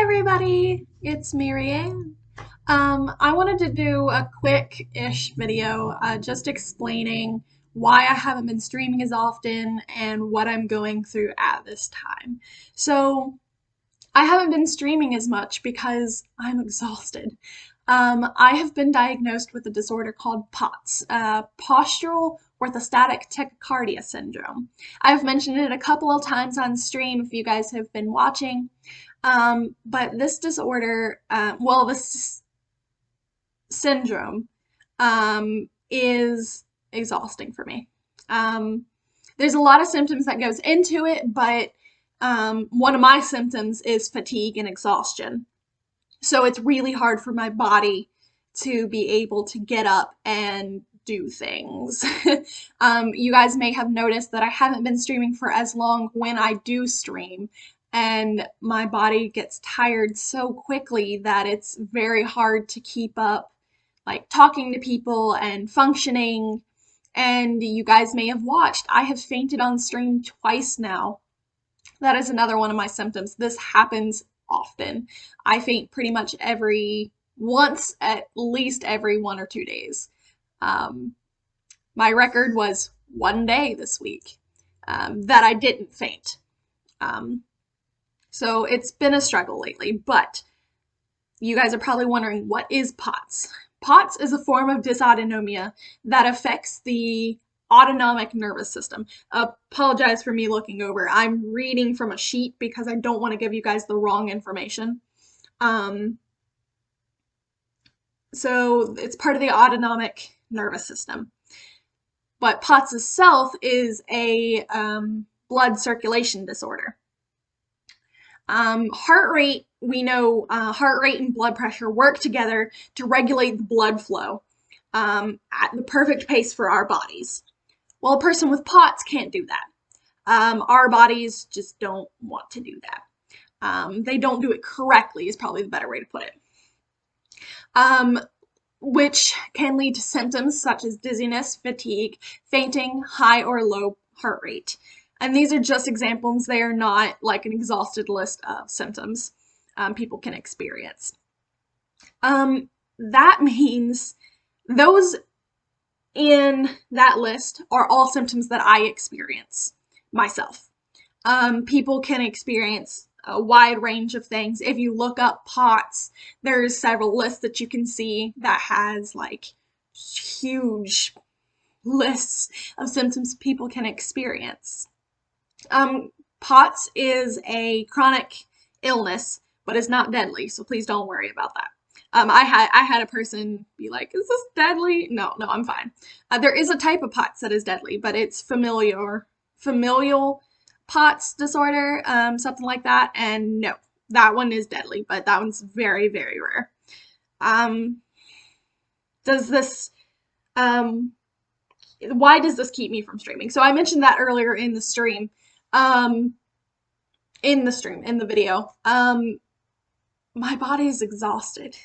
Everybody, it's Marianne. I wanted to do a quick-ish video just explaining why I haven't been streaming as often and what I'm going through at this time. So, I haven't been streaming as much because I'm exhausted. I have been diagnosed with a disorder called POTS, postural orthostatic tachycardia syndrome. I've mentioned it a couple of times on stream if you guys have been watching. But this disorder, this syndrome, is exhausting for me. There's a lot of symptoms that goes into it, but one of my symptoms is fatigue and exhaustion. So it's really hard for my body to be able to get up and do things. You guys may have noticed that I haven't been streaming for as long when I do stream, and my body gets tired so quickly that it's very hard to keep up, like talking to people and functioning. And you guys may have watched, I have fainted on stream twice now. That is another one of my symptoms. This happens often. I faint pretty much once at least every 1 or 2 days. Um, my record was 1 day this week that I didn't faint. So it's been a struggle lately, but you guys are probably wondering, what is POTS? POTS is a form of dysautonomia that affects the autonomic nervous system. Apologize for me looking over. I'm reading from a sheet because I don't want to give you guys the wrong information. So it's part of the autonomic nervous system. But POTS itself is a blood circulation disorder. Heart rate, we know heart rate and blood pressure work together to regulate the blood flow at the perfect pace for our bodies. Well, a person with POTS can't do that. Our bodies just don't want to do that. They don't do it correctly is probably the better way to put it. Which can lead to symptoms such as dizziness, fatigue, fainting, high or low heart rate. And these are just examples. They are not like an exhausted list of symptoms people can experience. That means those in that list are all symptoms that I experience myself. People can experience a wide range of things. If you look up POTS, there's several lists that you can see that has like huge lists of symptoms people can experience. POTS is a chronic illness, but it's not deadly, so please don't worry about that. I had a person be like, "Is this deadly?" No, I'm fine. There is a type of POTS that is deadly, but it's familial POTS disorder, something like that. And no, that one is deadly, but that one's very, very rare. Why does this keep me from streaming? So I mentioned that earlier in the stream. In the video. My body is exhausted.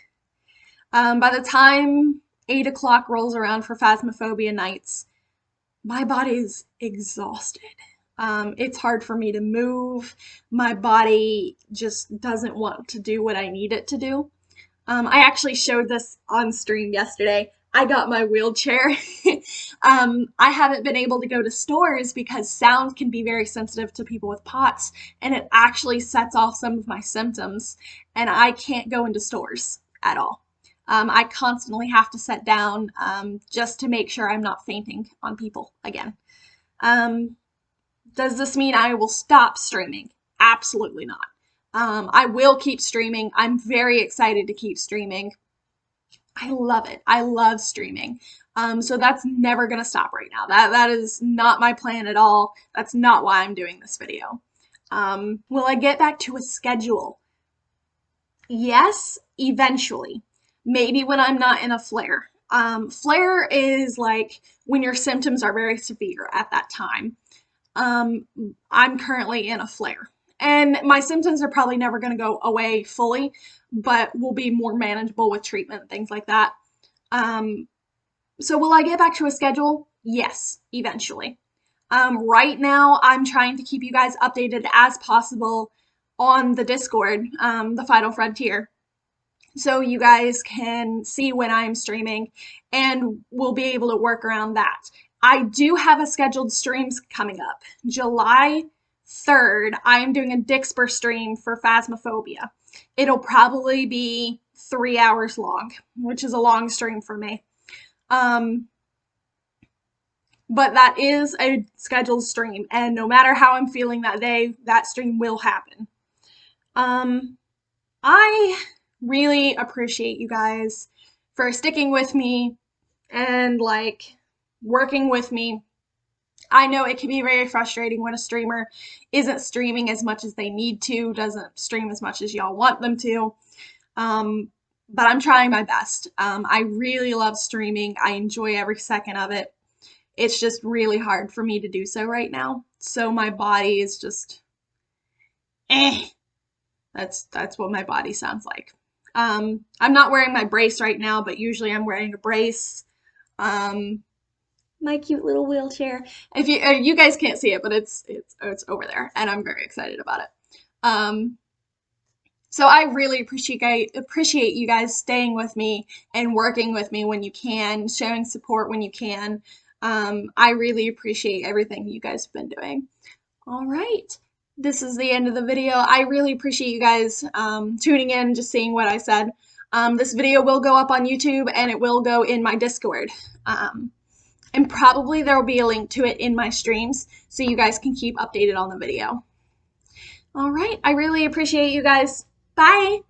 By the time 8 o'clock rolls around for Phasmophobia nights, my body is exhausted. It's hard for me to move. My body just doesn't want to do what I need it to do. I actually showed this on stream yesterday. I got my wheelchair. I haven't been able to go to stores because sound can be very sensitive to people with POTS, and it actually sets off some of my symptoms, and I can't go into stores at all. I constantly have to sit down just to make sure I'm not fainting on people again. Does this mean I will stop streaming? Absolutely not. I will keep streaming. I'm very excited to keep streaming. I love it. I love streaming. So that's never going to stop right now. That is not my plan at all. That's not why I'm doing this video. Will I get back to a schedule? Yes, eventually. Maybe when I'm not in a flare. Flare is like when your symptoms are very severe at that time. I'm currently in a flare. And my symptoms are probably never going to go away fully, but will be more manageable with treatment, things like that. So will I get back to a schedule? Yes, eventually. Right now, I'm trying to keep you guys updated as possible on the Discord, the Final Frontier, so you guys can see when I'm streaming and we'll be able to work around that. I do have a scheduled streams coming up. July 3rd, I'm doing a Dixper stream for Phasmophobia. It'll probably be 3 hours long, which is a long stream for me. But that is a scheduled stream, and no matter how I'm feeling that day, that stream will happen. I really appreciate you guys for sticking with me and like working with me. I know it can be very frustrating when a streamer isn't streaming as much as they need to, doesn't stream as much as y'all want them to. But I'm trying my best. I really love streaming. I enjoy every second of it. It's just really hard for me to do so right now. So my body is just eh. That's what my body sounds like. I'm not wearing my brace right now, but usually I'm wearing a brace. My cute little wheelchair. If you guys can't see it, but it's over there, and I'm very excited about it. So I really appreciate you guys staying with me and working with me when you can, showing support when you can. I really appreciate everything you guys have been doing. All right. This is the end of the video. I really appreciate you guys tuning in, just seeing what I said. This video will go up on YouTube and it will go in my Discord. And probably there will be a link to it in my streams so you guys can keep updated on the video. All right. I really appreciate you guys. Bye.